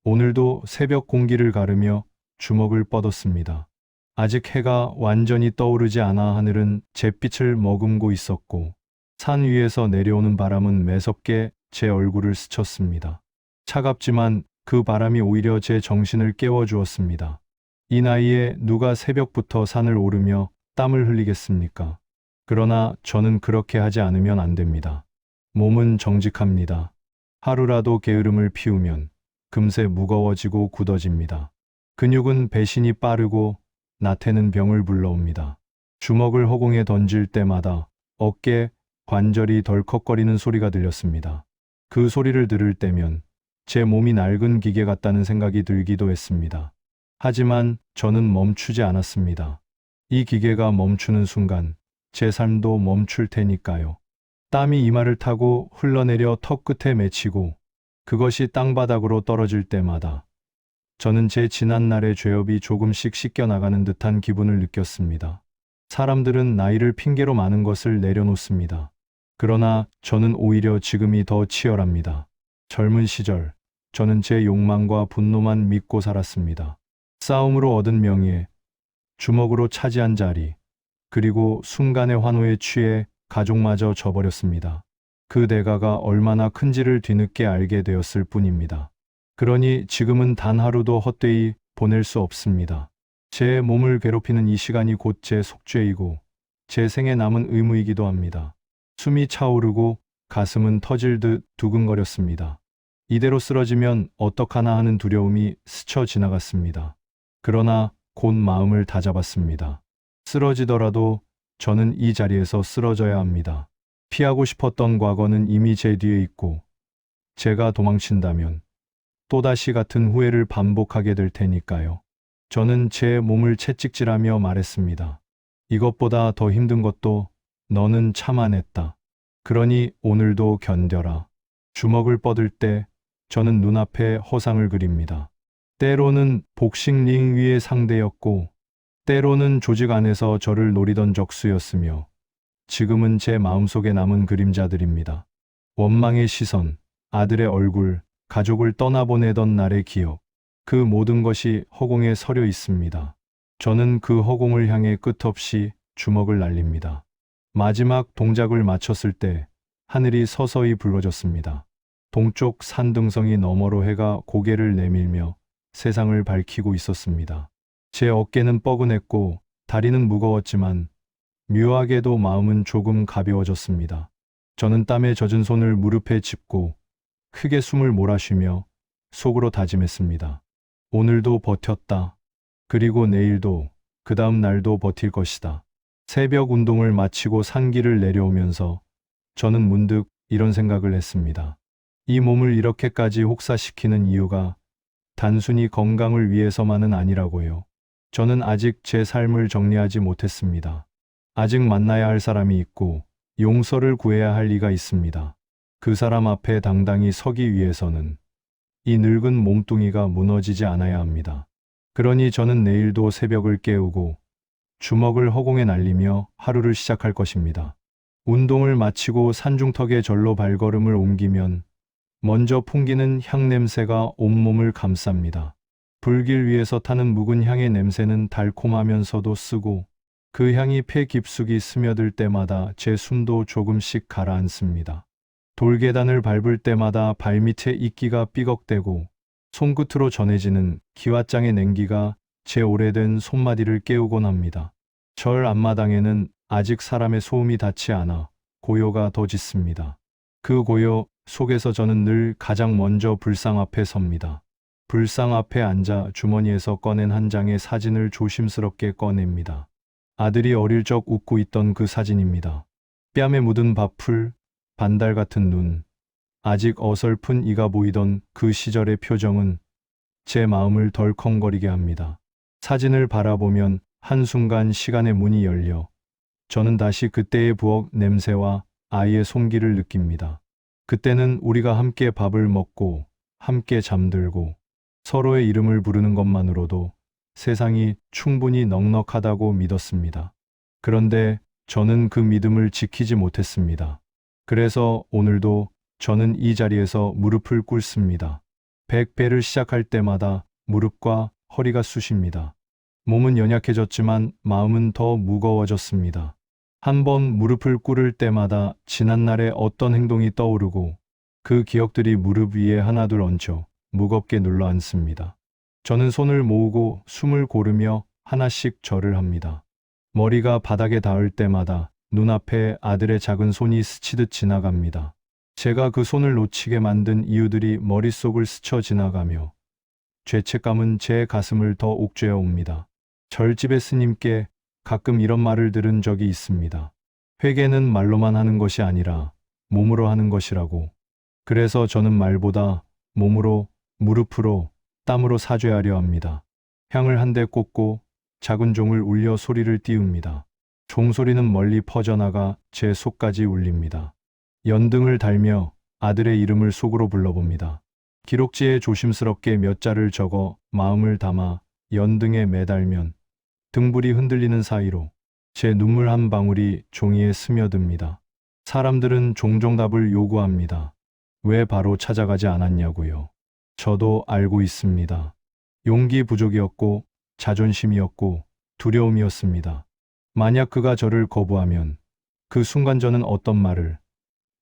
오늘도 새벽 공기를 가르며 주먹을 뻗었습니다. 아직 해가 완전히 떠오르지 않아 하늘은 잿빛을 머금고 있었고 산 위에서 내려오는 바람은 매섭게 제 얼굴을 스쳤습니다. 차갑지만 그 바람이 오히려 제 정신을 깨워주었습니다. 이 나이에 누가 새벽부터 산을 오르며 땀을 흘리겠습니까? 그러나 저는 그렇게 하지 않으면 안 됩니다. 몸은 정직합니다. 하루라도 게으름을 피우면 금세 무거워지고 굳어집니다. 근육은 배신이 빠르고 나태는 병을 불러옵니다. 주먹을 허공에 던질 때마다 어깨 관절이 덜컥거리는 소리가 들렸습니다. 그 소리를 들을 때면 제 몸이 낡은 기계 같다는 생각이 들기도 했습니다. 하지만 저는 멈추지 않았습니다. 이 기계가 멈추는 순간 제 삶도 멈출 테니까요. 땀이 이마를 타고 흘러내려 턱 끝에 맺히고 그것이 땅바닥으로 떨어질 때마다 저는 제 지난날의 죄업이 조금씩 씻겨나가는 듯한 기분을 느꼈습니다. 사람들은 나이를 핑계로 많은 것을 내려놓습니다. 그러나 저는 오히려 지금이 더 치열합니다. 젊은 시절, 저는 제 욕망과 분노만 믿고 살았습니다. 싸움으로 얻은 명예, 주먹으로 차지한 자리, 그리고 순간의 환호에 취해 가족마저 져버렸습니다. 그 대가가 얼마나 큰지를 뒤늦게 알게 되었을 뿐입니다. 그러니 지금은 단 하루도 헛되이 보낼 수 없습니다. 제 몸을 괴롭히는 이 시간이 곧 제 속죄이고 제 생에 남은 의무이기도 합니다. 숨이 차오르고 가슴은 터질 듯 두근거렸습니다. 이대로 쓰러지면 어떡하나 하는 두려움이 스쳐 지나갔습니다. 그러나 곧 마음을 다잡았습니다. 쓰러지더라도 저는 이 자리에서 쓰러져야 합니다. 피하고 싶었던 과거는 이미 제 뒤에 있고 제가 도망친다면 또다시 같은 후회를 반복하게 될 테니까요. 저는 제 몸을 채찍질하며 말했습니다. 이것보다 더 힘든 것도 너는 참아냈다. 그러니 오늘도 견뎌라. 주먹을 뻗을 때 저는 눈앞에 허상을 그립니다. 때로는 복싱링 위의 상대였고 때로는 조직 안에서 저를 노리던 적수였으며 지금은 제 마음속에 남은 그림자들입니다. 원망의 시선, 아들의 얼굴, 가족을 떠나보내던 날의 기억, 그 모든 것이 허공에 서려 있습니다. 저는 그 허공을 향해 끝없이 주먹을 날립니다. 마지막 동작을 마쳤을 때 하늘이 서서히 붉어졌습니다. 동쪽 산등성이 너머로 해가 고개를 내밀며 세상을 밝히고 있었습니다. 제 어깨는 뻐근했고 다리는 무거웠지만 묘하게도 마음은 조금 가벼워졌습니다. 저는 땀에 젖은 손을 무릎에 짚고 크게 숨을 몰아쉬며 속으로 다짐했습니다. 오늘도 버텼다. 그리고 내일도 그 다음 날도 버틸 것이다. 새벽 운동을 마치고 산길을 내려오면서 저는 문득 이런 생각을 했습니다. 이 몸을 이렇게까지 혹사시키는 이유가 단순히 건강을 위해서만은 아니라고요. 저는 아직 제 삶을 정리하지 못했습니다. 아직 만나야 할 사람이 있고 용서를 구해야 할 이가 있습니다. 그 사람 앞에 당당히 서기 위해서는 이 늙은 몸뚱이가 무너지지 않아야 합니다. 그러니 저는 내일도 새벽을 깨우고 주먹을 허공에 날리며 하루를 시작할 것입니다. 운동을 마치고 산중턱의 절로 발걸음을 옮기면 먼저 풍기는 향 냄새가 온몸을 감쌉니다. 불길 위에서 타는 묵은 향의 냄새는 달콤하면서도 쓰고 그 향이 폐 깊숙이 스며들 때마다 제 숨도 조금씩 가라앉습니다. 돌계단을 밟을 때마다 발밑에 이끼가 삐걱대고 손끝으로 전해지는 기왓장의 냉기가 제 오래된 손마디를 깨우곤 합니다. 절 앞마당에는 아직 사람의 소음이 닿지 않아 고요가 더 짙습니다. 그 고요 속에서 저는 늘 가장 먼저 불상 앞에 섭니다. 불상 앞에 앉아 주머니에서 꺼낸 한 장의 사진을 조심스럽게 꺼냅니다. 아들이 어릴 적 웃고 있던 그 사진입니다. 뺨에 묻은 밥풀, 반달 같은 눈, 아직 어설픈 이가 보이던 그 시절의 표정은 제 마음을 덜컹거리게 합니다. 사진을 바라보면 한순간 시간의 문이 열려 저는 다시 그때의 부엌 냄새와 아이의 손길을 느낍니다. 그때는 우리가 함께 밥을 먹고 함께 잠들고 서로의 이름을 부르는 것만으로도 세상이 충분히 넉넉하다고 믿었습니다. 그런데 저는 그 믿음을 지키지 못했습니다. 그래서 오늘도 저는 이 자리에서 무릎을 꿇습니다. 백배를 시작할 때마다 무릎과 허리가 쑤십니다. 몸은 연약해졌지만 마음은 더 무거워졌습니다. 한 번 무릎을 꿇을 때마다 지난날의 어떤 행동이 떠오르고 그 기억들이 무릎 위에 하나둘 얹혀 무겁게 눌러 앉습니다. 저는 손을 모으고 숨을 고르며 하나씩 절을 합니다. 머리가 바닥에 닿을 때마다 눈앞에 아들의 작은 손이 스치듯 지나갑니다. 제가 그 손을 놓치게 만든 이유들이 머릿속을 스쳐 지나가며 죄책감은 제 가슴을 더 옥죄어 옵니다. 절집의 스님께 가끔 이런 말을 들은 적이 있습니다. 회개는 말로만 하는 것이 아니라 몸으로 하는 것이라고. 그래서 저는 말보다 몸으로, 무릎으로, 땀으로 사죄하려 합니다. 향을 한 대 꽂고 작은 종을 울려 소리를 띄웁니다. 종소리는 멀리 퍼져나가 제 속까지 울립니다. 연등을 달며 아들의 이름을 속으로 불러봅니다. 기록지에 조심스럽게 몇 자를 적어 마음을 담아 연등에 매달면 등불이 흔들리는 사이로 제 눈물 한 방울이 종이에 스며듭니다. 사람들은 종종 답을 요구합니다. 왜 바로 찾아가지 않았냐고요. 저도 알고 있습니다. 용기 부족이었고 자존심이었고 두려움이었습니다. 만약 그가 저를 거부하면 그 순간 저는 어떤 말을,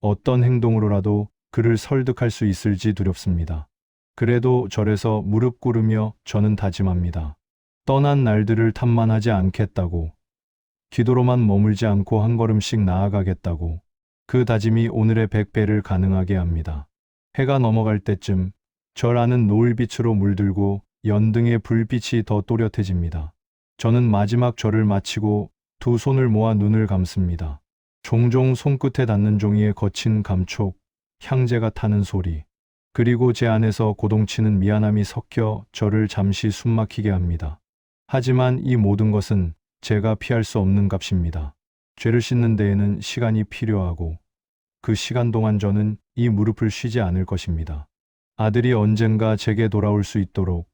어떤 행동으로라도 그를 설득할 수 있을지 두렵습니다. 그래도 절에서 무릎 꿇으며 저는 다짐합니다. 떠난 날들을 탐만하지 않겠다고, 기도로만 머물지 않고 한 걸음씩 나아가겠다고. 그 다짐이 오늘의 100배를 가능하게 합니다. 해가 넘어갈 때쯤 절 안은 노을빛으로 물들고 연등의 불빛이 더 또렷해집니다. 저는 마지막 절을 마치고 두 손을 모아 눈을 감습니다. 종종 손끝에 닿는 종이의 거친 감촉, 향재가 타는 소리, 그리고 제 안에서 고동치는 미안함이 섞여 저를 잠시 숨막히게 합니다. 하지만 이 모든 것은 제가 피할 수 없는 값입니다. 죄를 씻는 데에는 시간이 필요하고 그 시간 동안 저는 이 무릎을 쉬지 않을 것입니다. 아들이 언젠가 제게 돌아올 수 있도록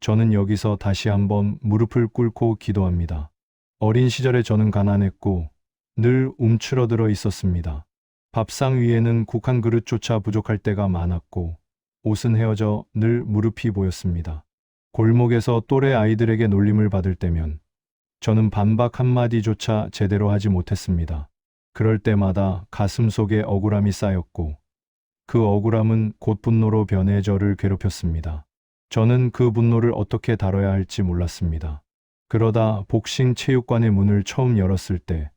저는 여기서 다시 한번 무릎을 꿇고 기도합니다. 어린 시절에 저는 가난했고 늘 움츠러들어 있었습니다. 밥상 위에는 국 한 그릇조차 부족할 때가 많았고 옷은 헤어져 늘 무릎이 보였습니다. 골목에서 또래 아이들에게 놀림을 받을 때면 저는 반박 한마디조차 제대로 하지 못했습니다. 그럴 때마다 가슴 속에 억울함이 쌓였고 그 억울함은 곧 분노로 변해 저를 괴롭혔습니다. 저는 그 분노를 어떻게 다뤄야 할지 몰랐습니다. 그러다 복싱 체육관의 문을 처음 열었을 때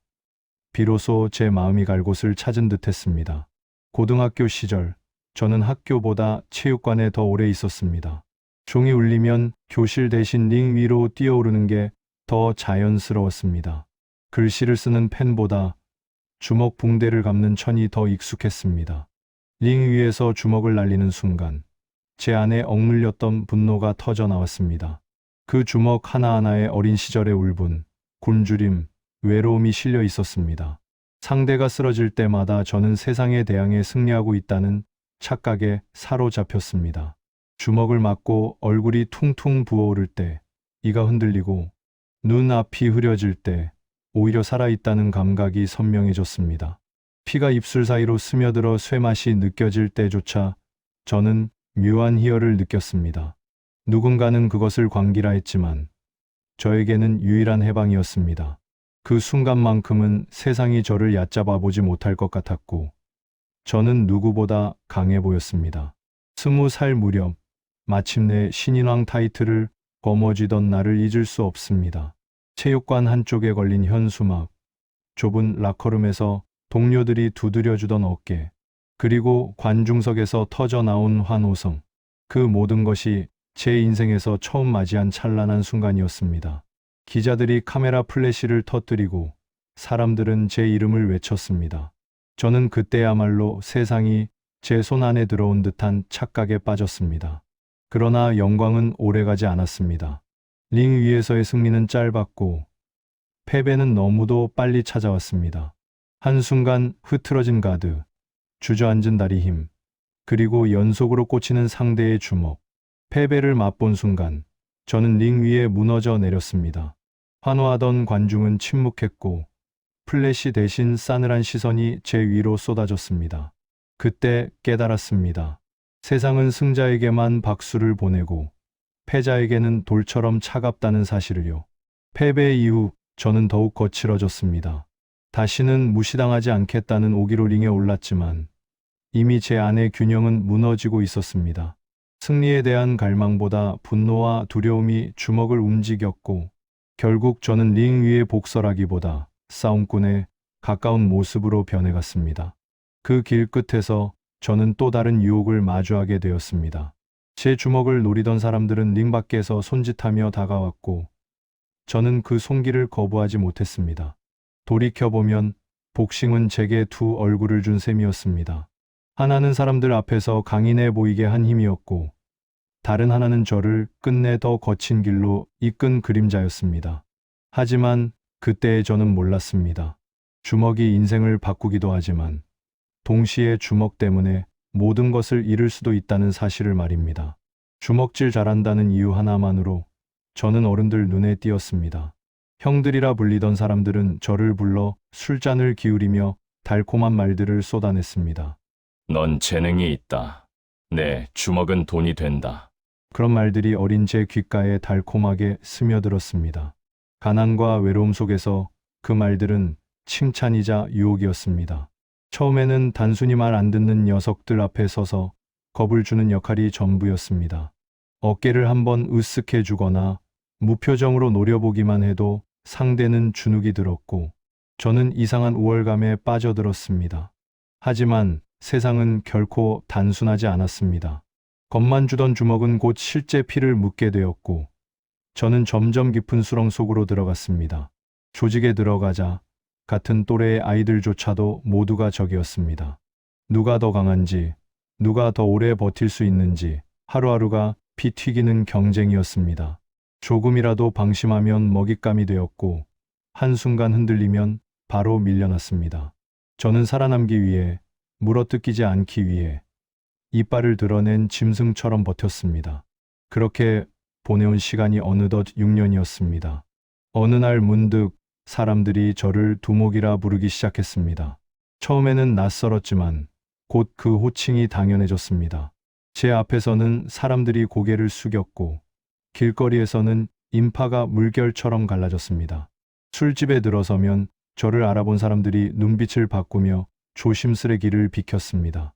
비로소 제 마음이 갈 곳을 찾은 듯 했습니다. 고등학교 시절 저는 학교보다 체육관에 더 오래 있었습니다. 종이 울리면 교실 대신 링 위로 뛰어오르는 게 더 자연스러웠습니다. 글씨를 쓰는 펜보다 주먹 붕대를 감는 천이 더 익숙했습니다. 링 위에서 주먹을 날리는 순간 제 안에 억눌렸던 분노가 터져 나왔습니다. 그 주먹 하나하나에 어린 시절의 울분, 굶주림, 외로움이 실려 있었습니다. 상대가 쓰러질 때마다 저는 세상에 대항해 승리하고 있다는 착각에 사로잡혔습니다. 주먹을 맞고 얼굴이 퉁퉁 부어오를 때, 이가 흔들리고 눈앞이 흐려질 때 오히려 살아있다는 감각이 선명해졌습니다. 피가 입술 사이로 스며들어 쇠맛이 느껴질 때조차 저는 묘한 희열을 느꼈습니다. 누군가는 그것을 광기라 했지만 저에게는 유일한 해방이었습니다. 그 순간만큼은 세상이 저를 얕잡아 보지 못할 것 같았고 저는 누구보다 강해 보였습니다. 20살 무렵 마침내 신인왕 타이틀을 거머쥐던 나를 잊을 수 없습니다. 체육관 한쪽에 걸린 현수막, 좁은 라커룸에서 동료들이 두드려주던 어깨, 그리고 관중석에서 터져나온 환호성. 그 모든 것이 제 인생에서 처음 맞이한 찬란한 순간이었습니다. 기자들이 카메라 플래시를 터뜨리고 사람들은 제 이름을 외쳤습니다. 저는 그때야말로 세상이 제 손 안에 들어온 듯한 착각에 빠졌습니다. 그러나 영광은 오래가지 않았습니다. 링 위에서의 승리는 짧았고 패배는 너무도 빨리 찾아왔습니다. 한순간 흐트러진 가드, 주저앉은 다리 힘, 그리고 연속으로 꽂히는 상대의 주먹. 패배를 맛본 순간 저는 링 위에 무너져 내렸습니다. 환호하던 관중은 침묵했고 플래시 대신 싸늘한 시선이 제 위로 쏟아졌습니다. 그때 깨달았습니다. 세상은 승자에게만 박수를 보내고 패자에게는 돌처럼 차갑다는 사실을요. 패배 이후 저는 더욱 거칠어졌습니다. 다시는 무시당하지 않겠다는 오기로 링에 올랐지만 이미 제 안의 균형은 무너지고 있었습니다. 승리에 대한 갈망보다 분노와 두려움이 주먹을 움직였고 결국 저는 링 위의 복설하기보다 싸움꾼에 가까운 모습으로 변해갔습니다. 그 길 끝에서 저는 또 다른 유혹을 마주하게 되었습니다. 제 주먹을 노리던 사람들은 링 밖에서 손짓하며 다가왔고 저는 그 손길을 거부하지 못했습니다. 돌이켜보면 복싱은 제게 두 얼굴을 준 셈이었습니다. 하나는 사람들 앞에서 강인해 보이게 한 힘이었고 다른 하나는 저를 끝내 더 거친 길로 이끈 그림자였습니다. 하지만 그때의 저는 몰랐습니다. 주먹이 인생을 바꾸기도 하지만 동시에 주먹 때문에 모든 것을 잃을 수도 있다는 사실을 말입니다. 주먹질 잘한다는 이유 하나만으로 저는 어른들 눈에 띄었습니다. 형들이라 불리던 사람들은 저를 불러 술잔을 기울이며 달콤한 말들을 쏟아냈습니다. 넌 재능이 있다. 네, 주먹은 돈이 된다. 그런 말들이 어린 제 귓가에 달콤하게 스며들었습니다. 가난과 외로움 속에서 그 말들은 칭찬이자 유혹이었습니다. 처음에는 단순히 말 안 듣는 녀석들 앞에 서서 겁을 주는 역할이 전부였습니다. 어깨를 한번 으쓱해 주거나 무표정으로 노려보기만 해도 상대는 주눅이 들었고 저는 이상한 우월감에 빠져들었습니다. 하지만 세상은 결코 단순하지 않았습니다. 겁만 주던 주먹은 곧 실제 피를 묻게 되었고 저는 점점 깊은 수렁 속으로 들어갔습니다. 조직에 들어가자 같은 또래의 아이들조차도 모두가 적이었습니다. 누가 더 강한지, 누가 더 오래 버틸 수 있는지 하루하루가 피 튀기는 경쟁이었습니다. 조금이라도 방심하면 먹잇감이 되었고 한순간 흔들리면 바로 밀려났습니다. 저는 살아남기 위해 물어뜯기지 않기 위해 이빨을 드러낸 짐승처럼 버텼습니다. 그렇게 보내온 시간이 어느덧 6년이었습니다. 어느 날 문득 사람들이 저를 두목이라 부르기 시작했습니다. 처음에는 낯설었지만 곧 그 호칭이 당연해졌습니다. 제 앞에서는 사람들이 고개를 숙였고 길거리에서는 인파가 물결처럼 갈라졌습니다. 술집에 들어서면 저를 알아본 사람들이 눈빛을 바꾸며 조심스레 길을 비켰습니다.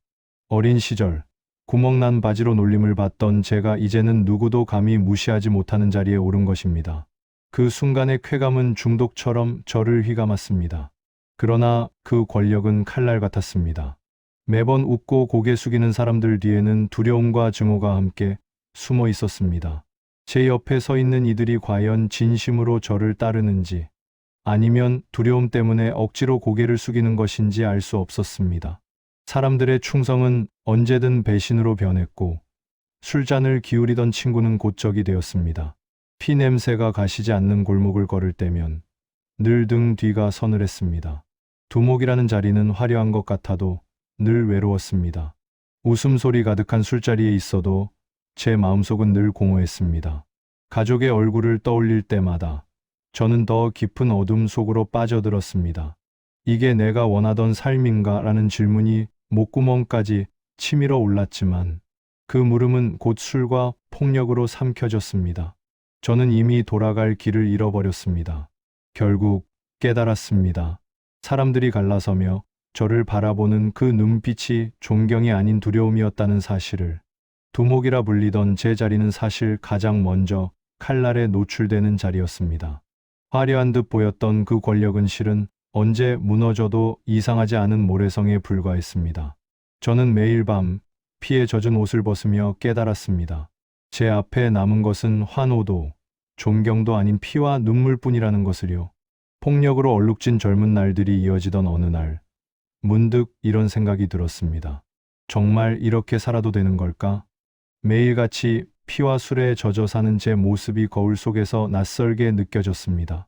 어린 시절 구멍난 바지로 놀림을 받던 제가 이제는 누구도 감히 무시하지 못하는 자리에 오른 것입니다. 그 순간의 쾌감은 중독처럼 저를 휘감았습니다. 그러나 그 권력은 칼날 같았습니다. 매번 웃고 고개 숙이는 사람들 뒤에는 두려움과 증오가 함께 숨어 있었습니다. 제 옆에 서 있는 이들이 과연 진심으로 저를 따르는지 아니면 두려움 때문에 억지로 고개를 숙이는 것인지 알 수 없었습니다. 사람들의 충성은 언제든 배신으로 변했고 술잔을 기울이던 친구는 곧 적이 되었습니다. 피 냄새가 가시지 않는 골목을 걸을 때면 늘 등 뒤가 서늘했습니다. 두목이라는 자리는 화려한 것 같아도 늘 외로웠습니다. 웃음소리 가득한 술자리에 있어도 제 마음속은 늘 공허했습니다. 가족의 얼굴을 떠올릴 때마다 저는 더 깊은 어둠 속으로 빠져들었습니다. 이게 내가 원하던 삶인가? 라는 질문이 목구멍까지 치밀어 올랐지만 그 물음은 곧 술과 폭력으로 삼켜졌습니다. 저는 이미 돌아갈 길을 잃어버렸습니다. 결국 깨달았습니다. 사람들이 갈라서며 저를 바라보는 그 눈빛이 존경이 아닌 두려움이었다는 사실을. 두목이라 불리던 제 자리는 사실 가장 먼저 칼날에 노출되는 자리였습니다. 화려한 듯 보였던 그 권력은 실은 언제 무너져도 이상하지 않은 모래성에 불과했습니다. 저는 매일 밤 피에 젖은 옷을 벗으며 깨달았습니다. 제 앞에 남은 것은 환호도 존경도 아닌 피와 눈물뿐이라는 것을요. 폭력으로 얼룩진 젊은 날들이 이어지던 어느 날 문득 이런 생각이 들었습니다. 정말 이렇게 살아도 되는 걸까? 매일같이 피와 술에 젖어 사는 제 모습이 거울 속에서 낯설게 느껴졌습니다.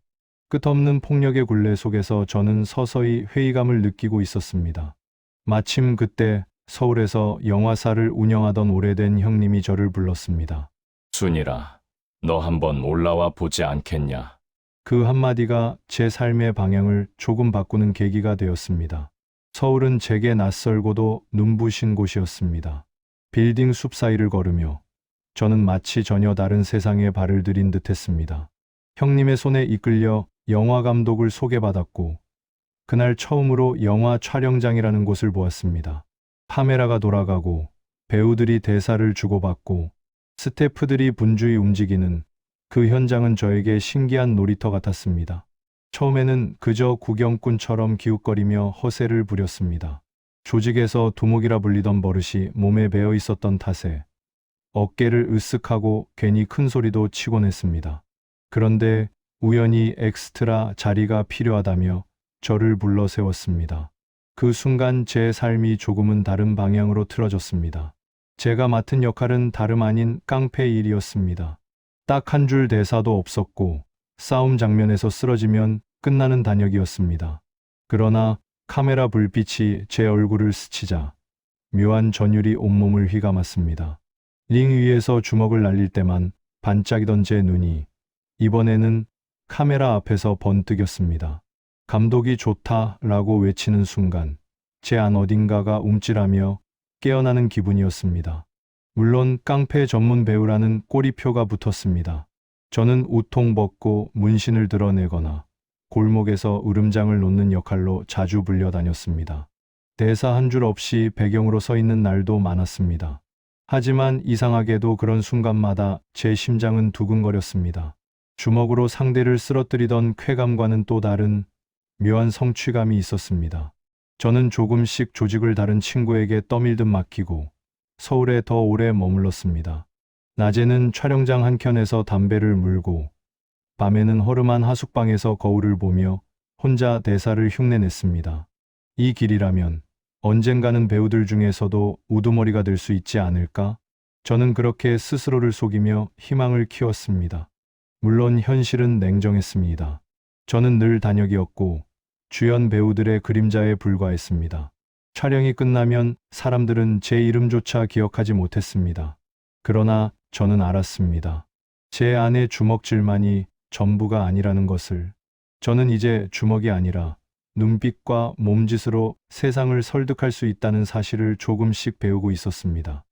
끝없는 폭력의 굴레 속에서 저는 서서히 회의감을 느끼고 있었습니다. 마침 그때 서울에서 영화사를 운영하던 오래된 형님이 저를 불렀습니다. 순이라, 너 한번 올라와 보지 않겠냐? 그 한마디가 제 삶의 방향을 조금 바꾸는 계기가 되었습니다. 서울은 제게 낯설고도 눈부신 곳이었습니다. 빌딩 숲 사이를 걸으며 저는 마치 전혀 다른 세상에 발을 들인 듯했습니다. 형님의 손에 이끌려 영화 감독을 소개받았고 그날 처음으로 영화 촬영장이라는 곳을 보았습니다. 카메라가 돌아가고 배우들이 대사를 주고받고 스태프들이 분주히 움직이는 그 현장은 저에게 신기한 놀이터 같았습니다. 처음에는 그저 구경꾼처럼 기웃거리며 허세를 부렸습니다. 조직에서 두목이라 불리던 버릇이 몸에 배어 있었던 탓에 어깨를 으쓱하고 괜히 큰 소리도 치곤 했습니다. 그런데 우연히 엑스트라 자리가 필요하다며 저를 불러 세웠습니다. 그 순간 제 삶이 조금은 다른 방향으로 틀어졌습니다. 제가 맡은 역할은 다름 아닌 깡패 일이었습니다. 딱 한 줄 대사도 없었고 싸움 장면에서 쓰러지면 끝나는 단역이었습니다. 그러나 카메라 불빛이 제 얼굴을 스치자 묘한 전율이 온몸을 휘감았습니다. 링 위에서 주먹을 날릴 때만 반짝이던 제 눈이 이번에는 카메라 앞에서 번뜩였습니다. 감독이 좋다라고 외치는 순간 제 안 어딘가가 움찔하며 깨어나는 기분이었습니다. 물론 깡패 전문 배우라는 꼬리표가 붙었습니다. 저는 우통 벗고 문신을 드러내거나 골목에서 으름장을 놓는 역할로 자주 불려다녔습니다. 대사 한 줄 없이 배경으로 서 있는 날도 많았습니다. 하지만 이상하게도 그런 순간마다 제 심장은 두근거렸습니다. 주먹으로 상대를 쓰러뜨리던 쾌감과는 또 다른 묘한 성취감이 있었습니다. 저는 조금씩 조직을 다른 친구에게 떠밀듯 맡기고 서울에 더 오래 머물렀습니다. 낮에는 촬영장 한켠에서 담배를 물고 밤에는 허름한 하숙방에서 거울을 보며 혼자 대사를 흉내냈습니다. 이 길이라면 언젠가는 배우들 중에서도 우두머리가 될 수 있지 않을까? 저는 그렇게 스스로를 속이며 희망을 키웠습니다. 물론 현실은 냉정했습니다. 저는 늘 단역이었고 주연 배우들의 그림자에 불과했습니다. 촬영이 끝나면 사람들은 제 이름조차 기억하지 못했습니다. 그러나 저는 알았습니다. 제 안의 주먹질만이 전부가 아니라는 것을. 저는 이제 주먹이 아니라 눈빛과 몸짓으로 세상을 설득할 수 있다는 사실을 조금씩 배우고 있었습니다.